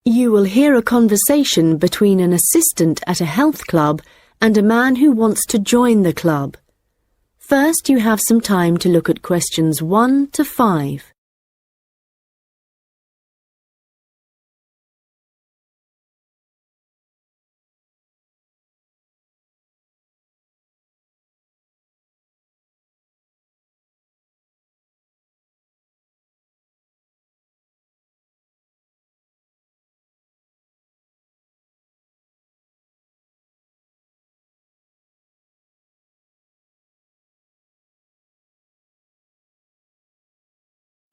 You will hear a conversation between an assistant at a health club and a man who wants to join the club. First, you have some time to look at questions 1 to 5.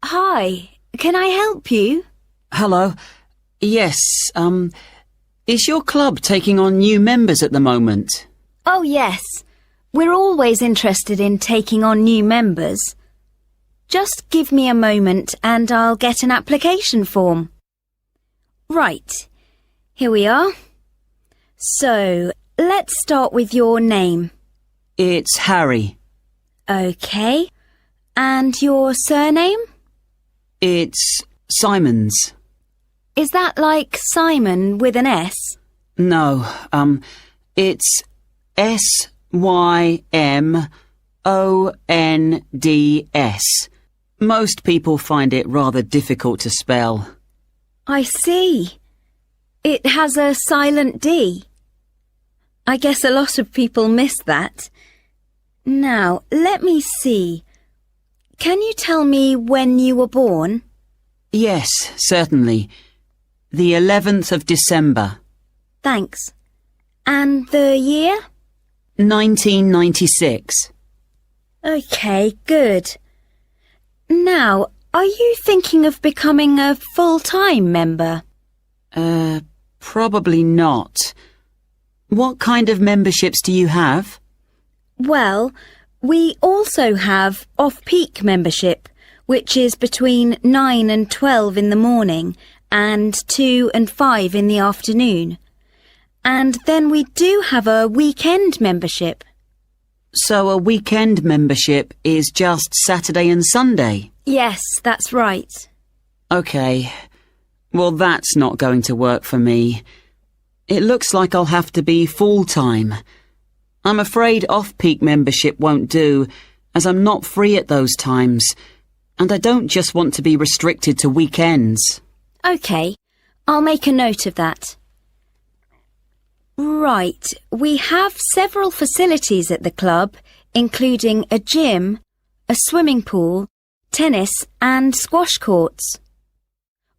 Hi, can I help you? Hello. Yes, is your club taking on new members at the moment? Oh yes, we're always interested in taking on new members. Just give me a moment and I'll get an application form. Right, here we are. So, let's start with your name. It's Harry. Okay, and your surname? It's Simons. Is that like Simon with an S? No, it's Symonds. Most people find it rather difficult to spell. I see. It has a silent D. I guess a lot of people miss that. Now, let me see. Can you tell me when you were born? Yes, certainly. The 11th of December. Thanks. And the year? 1996. Okay, good. Now, are you thinking of becoming a full-time member? Probably not. What kind of memberships do you have? Well, we also have off-peak membership, which is between 9 and 12 in the morning and 2 and 5 in the afternoon. And then we do have a weekend membership. So a weekend membership is just Saturday and Sunday? Yes, that's right. Okay. Well, that's not going to work for me. It looks like I'll have to be full-time. I'm afraid off-peak membership won't do, as I'm not free at those times, and I don't just want to be restricted to weekends. Okay, I'll make a note of that. Right, we have several facilities at the club, including a gym, a swimming pool, tennis and squash courts.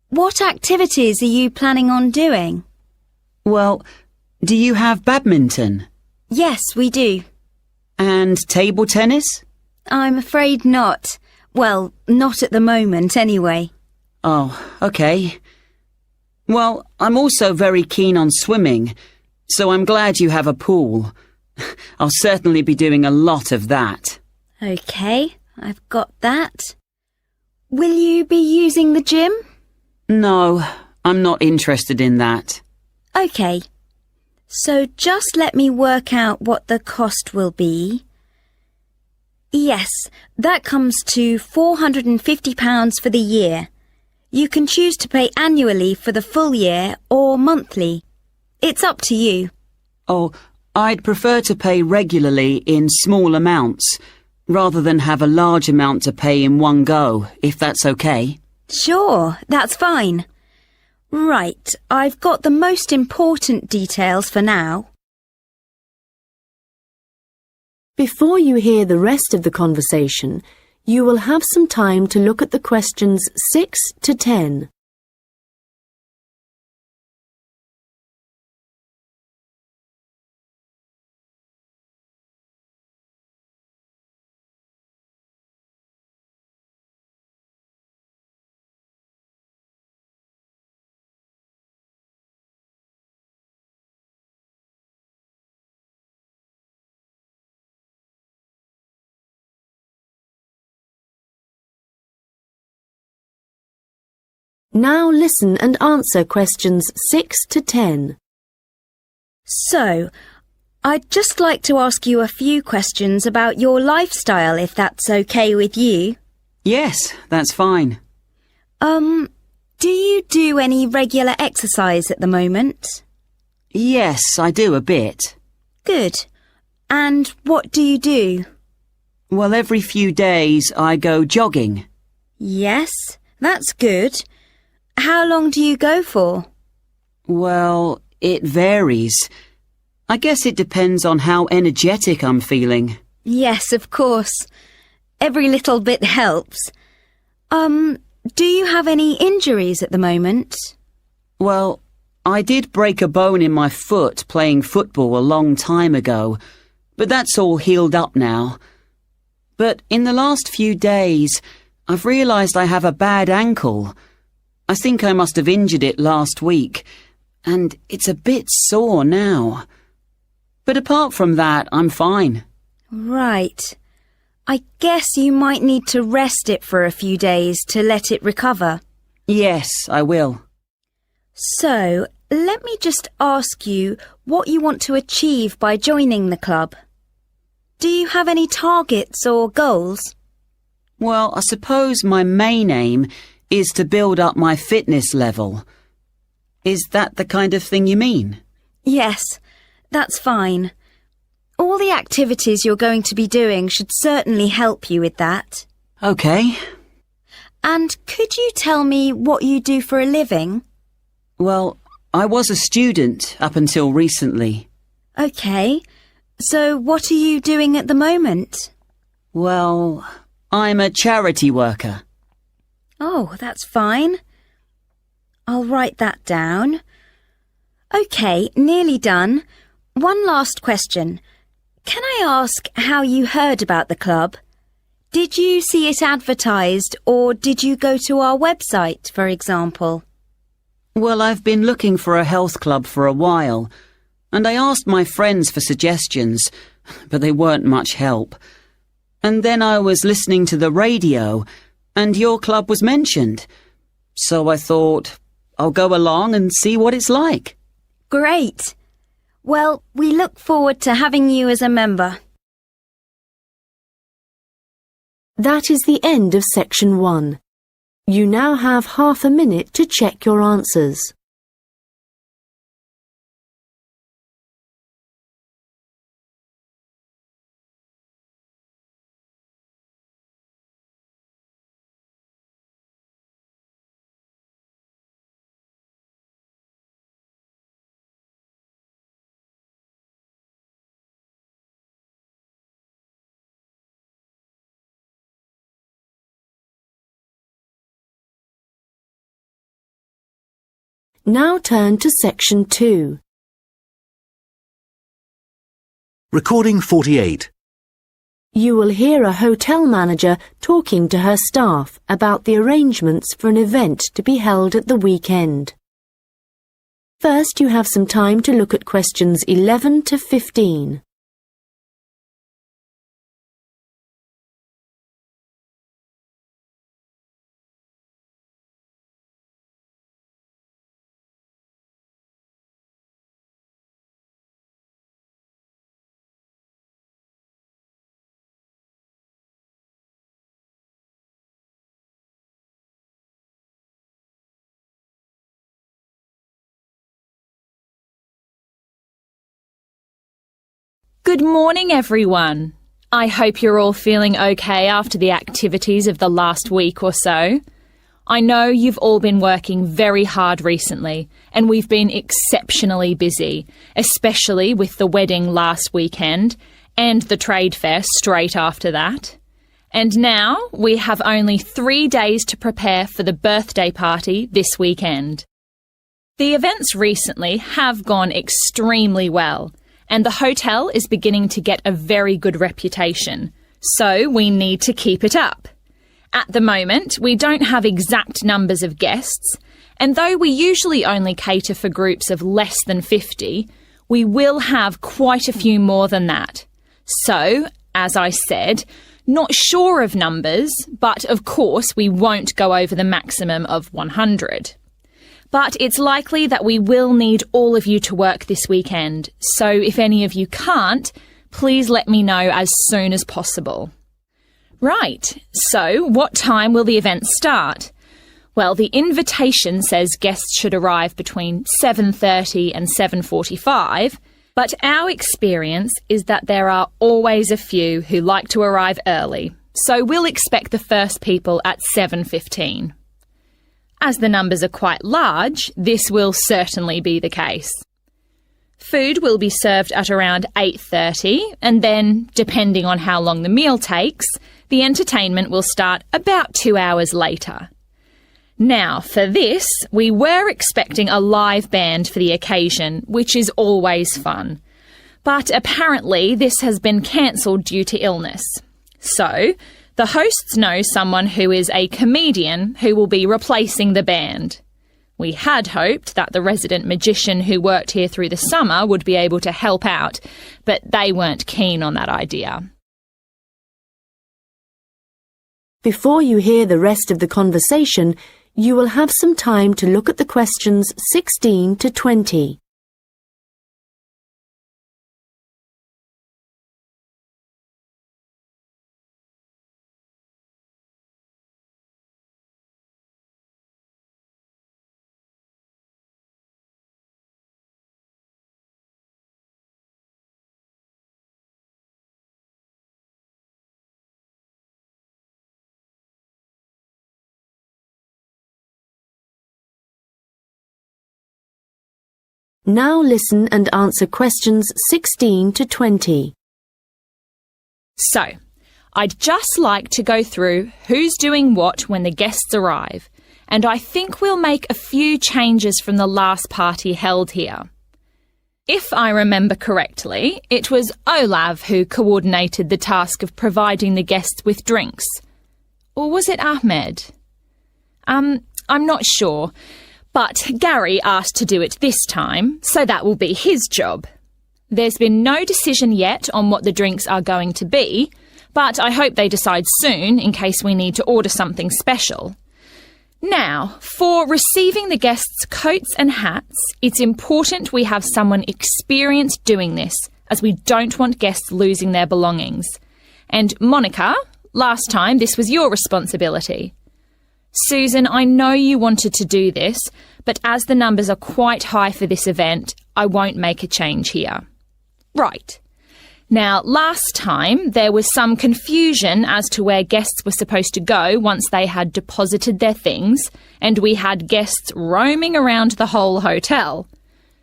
What activities are you planning on doing? Well, do you have badminton? Yes, we do. And table tennis? I'm afraid not. Well, not at the moment anyway. Oh, okay. Well, I'm also very keen on swimming, so I'm glad you have a pool. I'll certainly be doing a lot of that. Okay, I've got that. Will you be using the gym? No, I'm not interested in that. Okay. So just let me work out what the cost will be. Yes, that comes to £450 for the year. You can choose to pay annually for the full year or monthly. It's up to you. Oh, I'd prefer to pay regularly in small amounts, rather than have a large amount to pay in one go, if that's okay. Sure, that's fine. Right, I've got the most important details for now. Before you hear the rest of the conversation, you will have some time to look at the questions 6 to 10. Now listen and answer questions 6 to 10. So, I'd just like to ask you a few questions about your lifestyle, if that's okay with you. Yes, that's fine. Do you do any regular exercise at the moment? Yes, I do a bit. Good. And what do you do? Well, every few days I go jogging. Yes, that's good. How long do you go for? Well, it varies. I guess it depends on how energetic I'm feeling. Yes, of course. Every little bit helps. Do you have any injuries at the moment? Well, I did break a bone in my foot playing football a long time ago, but that's all healed up now. But in the last few days, I've realised I have a bad ankle. I think I must have injured it last week, and it's a bit sore now. But apart from that, I'm fine. Right. I guess you might need to rest it for a few days to let it recover. Yes, I will. So, let me just ask you what you want to achieve by joining the club. Do you have any targets or goals? Well, I suppose my main aim is to build up my fitness level. Is that the kind of thing you mean? Yes, that's fine. All the activities you're going to be doing should certainly help you with that. Okay. And could you tell me what you do for a living? Well, I was a student up until recently. Okay. So what are you doing at the moment? Well, I'm a charity worker. Oh, that's fine. I'll write that down. Okay, nearly done. One last question. Can I ask how you heard about the club? Did you see it advertised, or did you go to our website, for example? Well, I've been looking for a health club for a while, and I asked my friends for suggestions, but they weren't much help. And then I was listening to the radio, and your club was mentioned. So I thought, I'll go along and see what it's like. Great. Well, we look forward to having you as a member. That is the end of section 1. You now have half a minute to check your answers. Now turn to section 2. Recording 48. You will hear a hotel manager talking to her staff about the arrangements for an event to be held at the weekend. First, you have some time to look at questions 11 to 15. Good morning, everyone. I hope you're all feeling okay after the activities of the last week or so. I know you've all been working very hard recently, and we've been exceptionally busy, especially with the wedding last weekend and the trade fair straight after that. And now we have only 3 days to prepare for the birthday party this weekend. The events recently have gone extremely well, and the hotel is beginning to get a very good reputation, so we need to keep it up. At the moment, we don't have exact numbers of guests, and though we usually only cater for groups of less than 50, we will have quite a few more than that. So, as I said, not sure of numbers, but of course we won't go over the maximum of 100. But it's likely that we will need all of you to work this weekend, so if any of you can't, please let me know as soon as possible. Right, so what time will the event start? Well, the invitation says guests should arrive between 7:30 and 7:45, but our experience is that there are always a few who like to arrive early, so we'll expect the first people at 7:15. As the numbers are quite large, this will certainly be the case. Food will be served at around 8:30, and then, depending on how long the meal takes, the entertainment will start about 2 hours later. Now, for this, we were expecting a live band for the occasion, which is always fun. But apparently this has been cancelled due to illness. So, the hosts know someone who is a comedian who will be replacing the band. We had hoped that the resident magician who worked here through the summer would be able to help out, but they weren't keen on that idea. Before you hear the rest of the conversation, you will have some time to look at the questions 16 to 20. Now listen and answer questions 16 to 20. So, I'd just like to go through who's doing what when the guests arrive, and I think we'll make a few changes from the last party held here. If I remember correctly, it was Olav who coordinated the task of providing the guests with drinks. Or was it Ahmed? I'm not sure. But Gary asked to do it this time, so that will be his job. There's been no decision yet on what the drinks are going to be, but I hope they decide soon in case we need to order something special. Now, for receiving the guests' coats and hats, it's important we have someone experienced doing this, as we don't want guests losing their belongings. And Monica, last time this was your responsibility. Susan, I know you wanted to do this, but as the numbers are quite high for this event, I won't make a change here. Right. Now, last time there was some confusion as to where guests were supposed to go once they had deposited their things, and we had guests roaming around the whole hotel.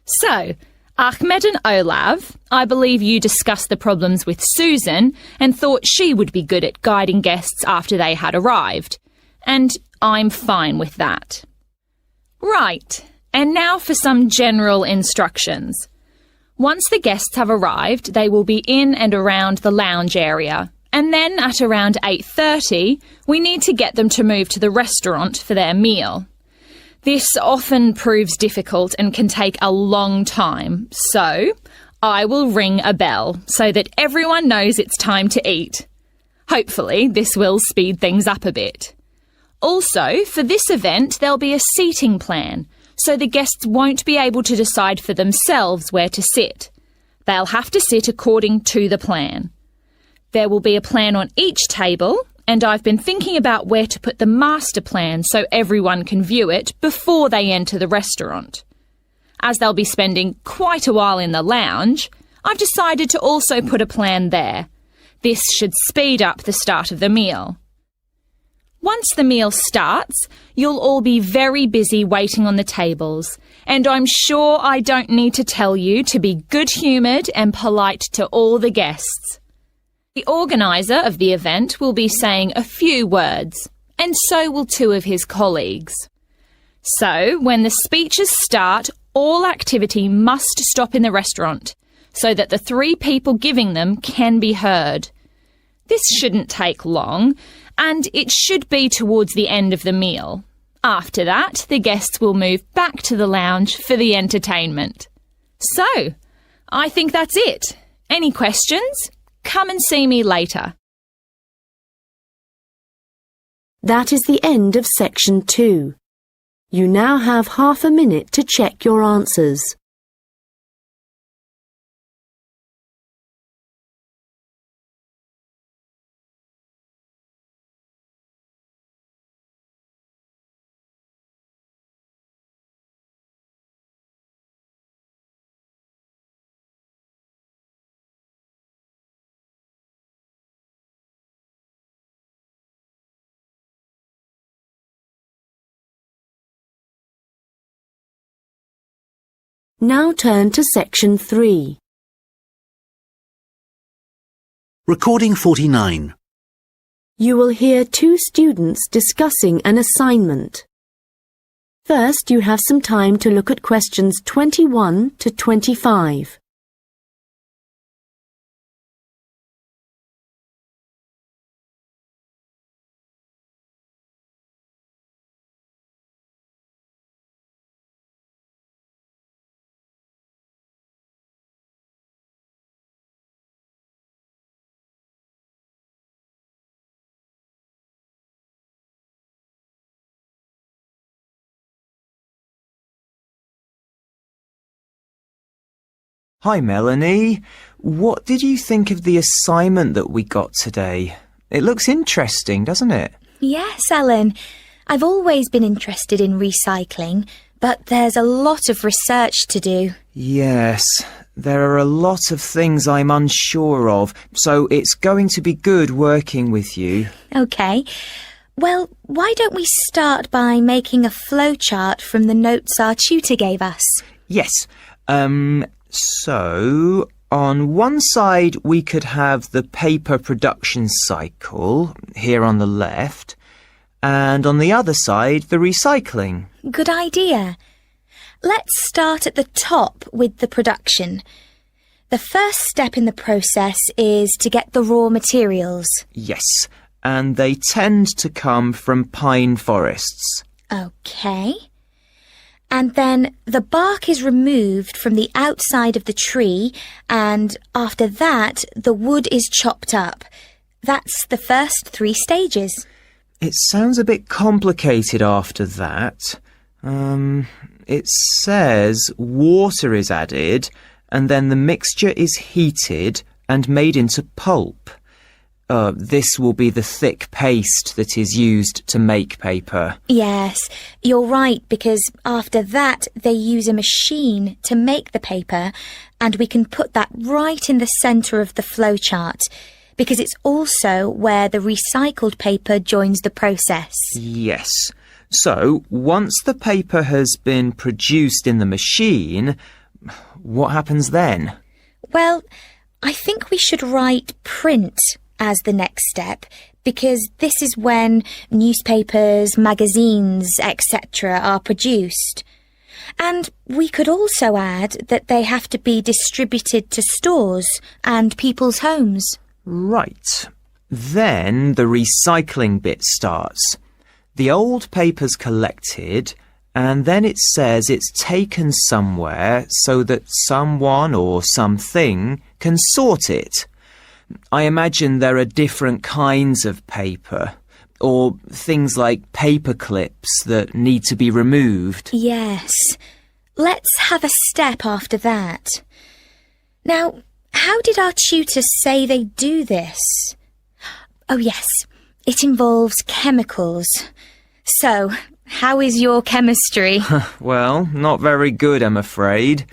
So, Ahmed and Olav, I believe you discussed the problems with Susan and thought she would be good at guiding guests after they had arrived. And I'm fine with that. Right, and now for some general instructions. Once the guests have arrived, they will be in and around the lounge area, and then at around 8:30, we need to get them to move to the restaurant for their meal. This often proves difficult and can take a long time, so I will ring a bell so that everyone knows it's time to eat. Hopefully, this will speed things up a bit. Also, for this event, there'll be a seating plan, so the guests won't be able to decide for themselves where to sit. They'll have to sit according to the plan. There will be a plan on each table, and I've been thinking about where to put the master plan so everyone can view it before they enter the restaurant. As they'll be spending quite a while in the lounge, I've decided to also put a plan there. This should speed up the start of the meal. Once the meal starts, you'll all be very busy waiting on the tables, and I'm sure I don't need to tell you to be good-humoured and polite to all the guests. The organiser of the event will be saying a few words, and so will two of his colleagues. So, when the speeches start, all activity must stop in the restaurant, so that the three people giving them can be heard. This shouldn't take long, and it should be towards the end of the meal. After that, the guests will move back to the lounge for the entertainment. So, I think that's it. Any questions? Come and see me later. That is the end of section 2. You now have half a minute to check your answers. Now turn to section 3. Recording 49. You will hear two students discussing an assignment. First, you have some time to look at questions 21 to 25. Hi, Melanie. What did you think of the assignment that we got today? It looks interesting, doesn't it? Yes, Alan. I've always been interested in recycling, but there's a lot of research to do. Yes, there are a lot of things I'm unsure of, so it's going to be good working with you. OK. Well, why don't we start by making a flowchart from the notes our tutor gave us? Yes. So, on one side we could have the paper production cycle, here on the left, and on the other side the recycling. Good idea. Let's start at the top with the production. The first step in the process is to get the raw materials. Yes, and they tend to come from pine forests. OK. And then the bark is removed from the outside of the tree, and after that, the wood is chopped up. That's the first 3 stages. It sounds a bit complicated after that. It says water is added, and then the mixture is heated and made into pulp. This will be the thick paste that is used to make paper. Yes, you're right, because after that they use a machine to make the paper, and we can put that right in the centre of the flowchart, because it's also where the recycled paper joins the process. Yes. So, once the paper has been produced in the machine, what happens then? Well, I think we should write print as the next step, because this is when newspapers, magazines, etc. are produced. And we could also add that they have to be distributed to stores and people's homes. Right. Then the recycling bit starts. The old paper's collected, and then it says it's taken somewhere so that someone or something can sort it. I imagine there are different kinds of paper, or things like paper clips that need to be removed. Yes. Let's have a step after that. Now, how did our tutor say they do this? Oh yes, it involves chemicals. So, how is your chemistry? Well, not very good, I'm afraid.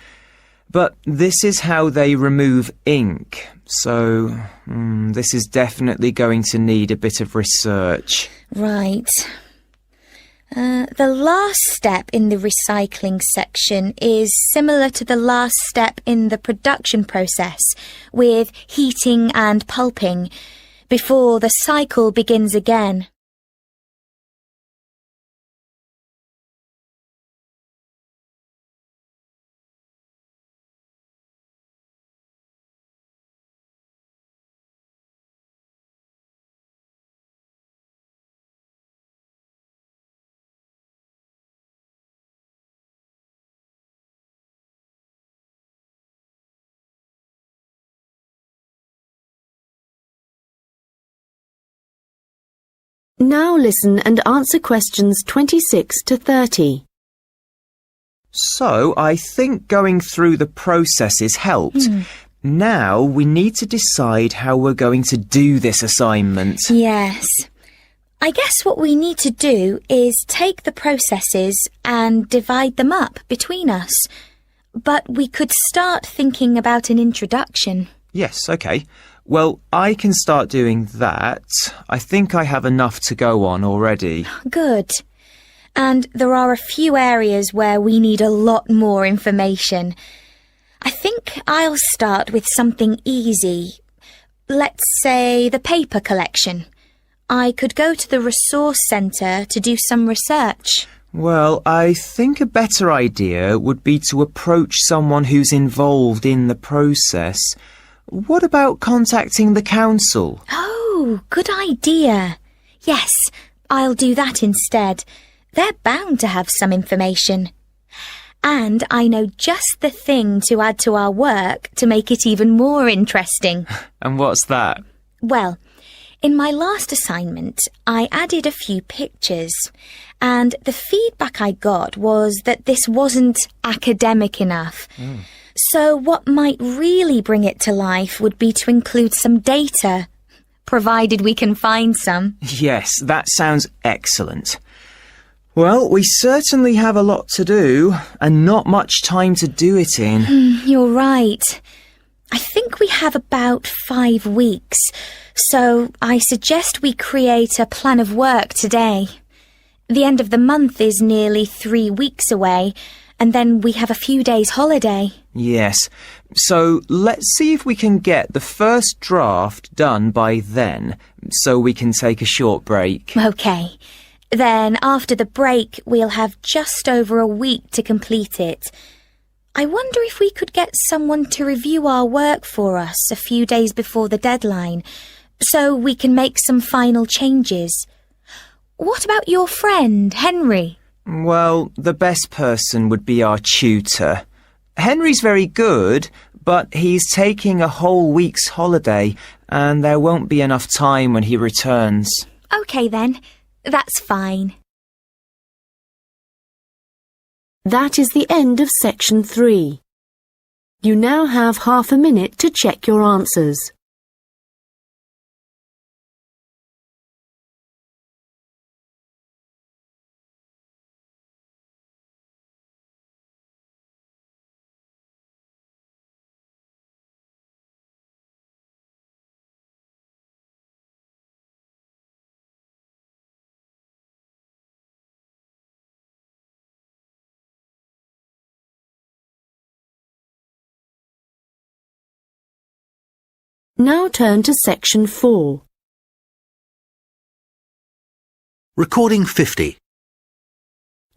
But this is how they remove ink, so this is definitely going to need a bit of research. Right. The last step in the recycling section is similar to the last step in the production process, with heating and pulping, before the cycle begins again. Now listen and answer questions 26 to 30. So, I think going through the processes helped. Now we need to decide how we're going to do this assignment. Yes. I guess what we need to do is take the processes and divide them up between us. But we could start thinking about an introduction. Yes, okay. Well, I can start doing that. I think I have enough to go on already. Good. and there are a few areas where we need a lot more information. I think I'll start with something easy. Let's say the paper collection. I could go to the resource centre to do some research. Well, I think a better idea would be to approach someone who's involved in the process. What about contacting the council? Oh, good idea. Yes, I'll do that instead. They're bound to have some information. And I know just the thing to add to our work to make it even more interesting. And what's that? Well, in my last assignment, I added a few pictures, and the feedback I got was that this wasn't academic enough. So what might really bring it to life would be to include some data, provided we can find some. Yes, that sounds excellent. Well, we certainly have a lot to do, and not much time to do it in. You're right. I think we have about 5 weeks, so I suggest we create a plan of work today. The end of the month is nearly 3 weeks away, and then we have a few days holiday. Yes, so let's see if we can get the first draft done by then, so we can take a short break. Okay. Then after the break, we'll have just over a week to complete it. I wonder if we could get someone to review our work for us a few days before the deadline, so we can make some final changes. What about your friend, Henry? Well, the best person would be our tutor. Henry's very good, but he's taking a whole week's holiday, and there won't be enough time when he returns. Okay then, that's fine. That is the end of section 3. You now have half a minute to check your answers. Now turn to section 4. Recording 50.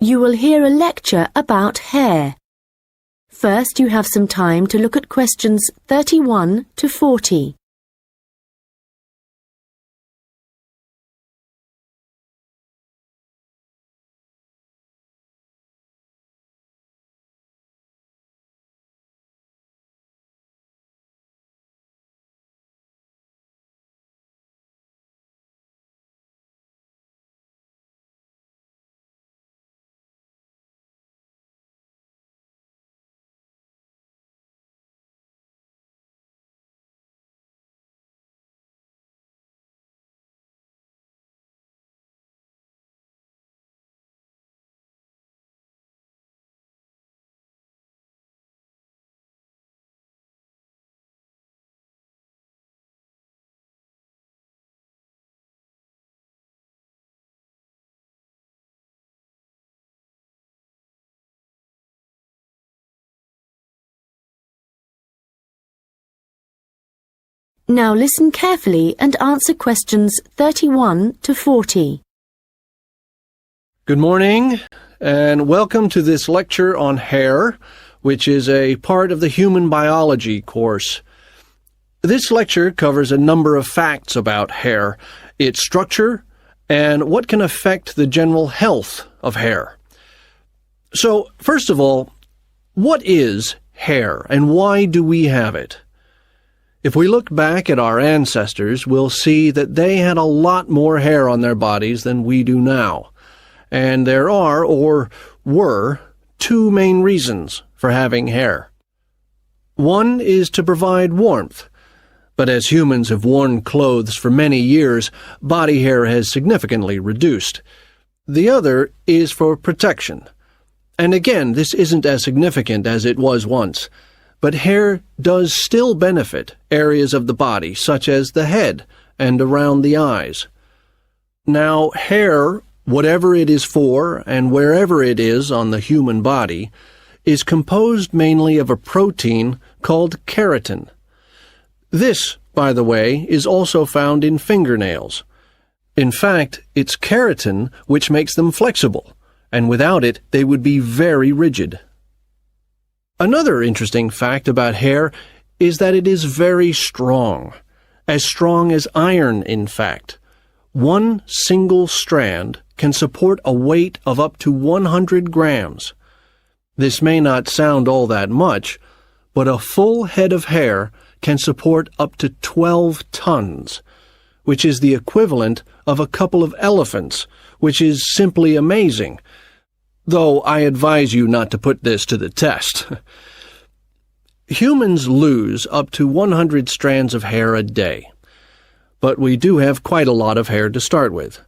You will hear a lecture about hair. First, you have some time to look at questions 31 to 40. Now listen carefully and answer questions 31 to 40. Good morning, and welcome to this lecture on hair, which is a part of the human biology course. This lecture covers a number of facts about hair, its structure, and what can affect the general health of hair. So, first of all, what is hair, and why do we have it? If we look back at our ancestors, we'll see that they had a lot more hair on their bodies than we do now. And there are, or were, 2 main reasons for having hair. One is to provide warmth, but as humans have worn clothes for many years, body hair has significantly reduced. The other is for protection. And again, this isn't as significant as it was once. But hair does still benefit areas of the body, such as the head and around the eyes. Now, hair whatever it is for and wherever it is on the human body, is composed mainly of a protein called keratin. This, by the way, is also found in fingernails. In fact, it's keratin which makes them flexible, and without it they would be very rigid. Another interesting fact about hair is that it is very strong as iron, in fact. One single strand can support a weight of up to 100 grams. This may not sound all that much, but a full head of hair can support up to 12 tons, which is the equivalent of a couple of elephants, which is simply amazing, though I advise you not to put this to the test. Humans lose up to 100 strands of hair a day, but we do have quite a lot of hair to start with.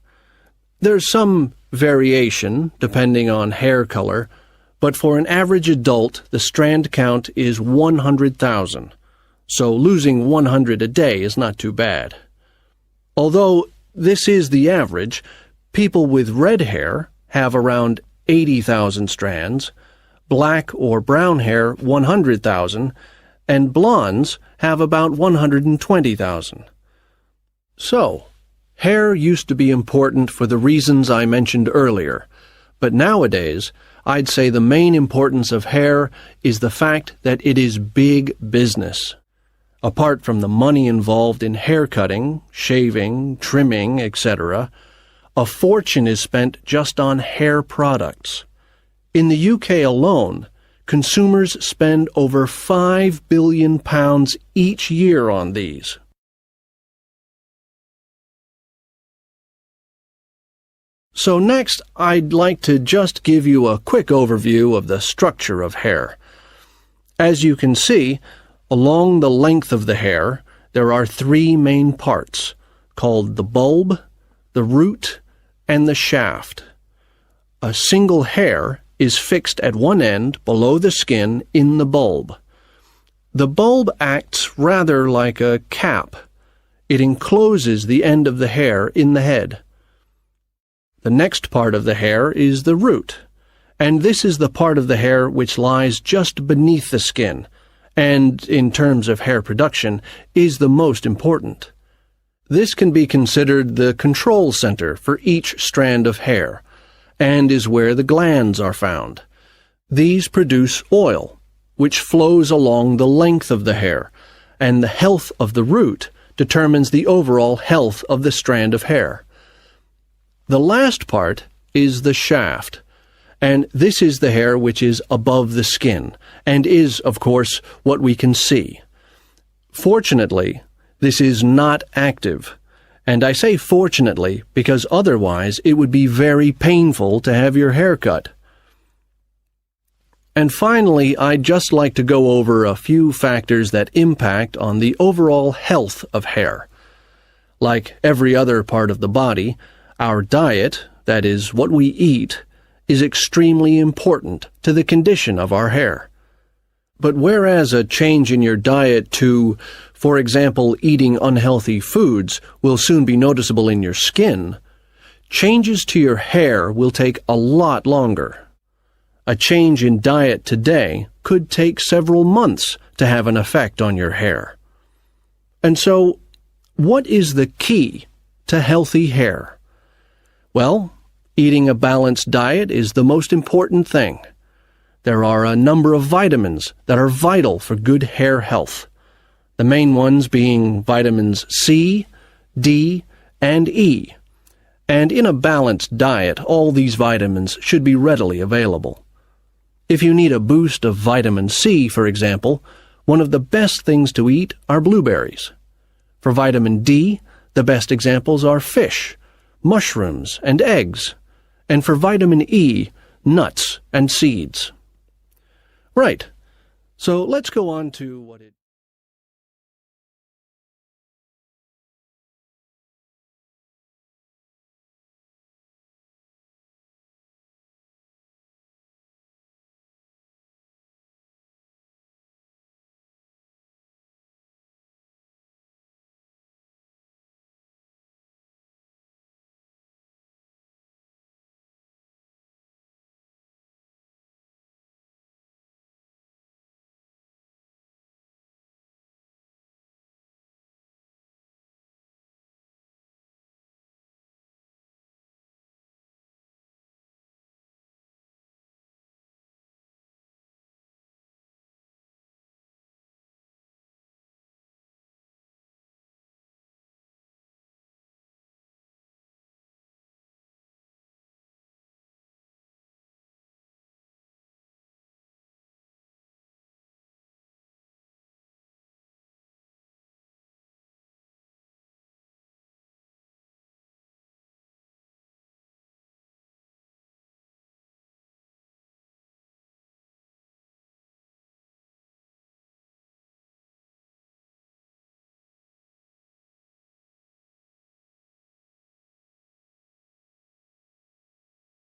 There's some variation depending on hair color, but for an average adult, the strand count is 100,000, so losing 100 a day is not too bad. Although this is the average, people with red hair have around 80,000 strands, black or brown hair 100,000, and blondes have about 120,000. So, hair used to be important for the reasons I mentioned earlier, but nowadays I'd say the main importance of hair is the fact that it is big business. Apart from the money involved in hair cutting, shaving, trimming, etc., a fortune is spent just on hair products. In the UK alone, consumers spend over £5 billion each year on these. So next, I'd like to just give you a quick overview of the structure of hair. As you can see, along the length of the hair, there are three main parts, called the bulb, the root, and the shaft. A single hair is fixed at one end below the skin in the bulb. The bulb acts rather like a cap. It encloses the end of the hair in the head. The next part of the hair is the root, and this is the part of the hair which lies just beneath the skin, and, in terms of hair production, is the most important. This can be considered the control center for each strand of hair, and is where the glands are found. These produce oil, which flows along the length of the hair, and the health of the root determines the overall health of the strand of hair. The last part is the shaft, and this is the hair which is above the skin, and is, of course, what we can see. Fortunately, this is not active, and I say fortunately because otherwise it would be very painful to have your hair cut. And finally, I'd just like to go over a few factors that impact on the overall health of hair. Like every other part of the body, our diet, that is, what we eat, is extremely important to the condition of our hair. But whereas a change in your diet to, for example, eating unhealthy foods will soon be noticeable in your skin, changes to your hair will take a lot longer. A change in diet today could take several months to have an effect on your hair. And so, what is the key to healthy hair? Well, eating a balanced diet is the most important thing. There are a number of vitamins that are vital for good hair health, the main ones being vitamins C, D, and E. And in a balanced diet, all these vitamins should be readily available. If you need a boost of vitamin C, for example, one of the best things to eat are blueberries. For vitamin D, the best examples are fish, mushrooms, and eggs, and for vitamin E, nuts and seeds. Right, so let's go on to what it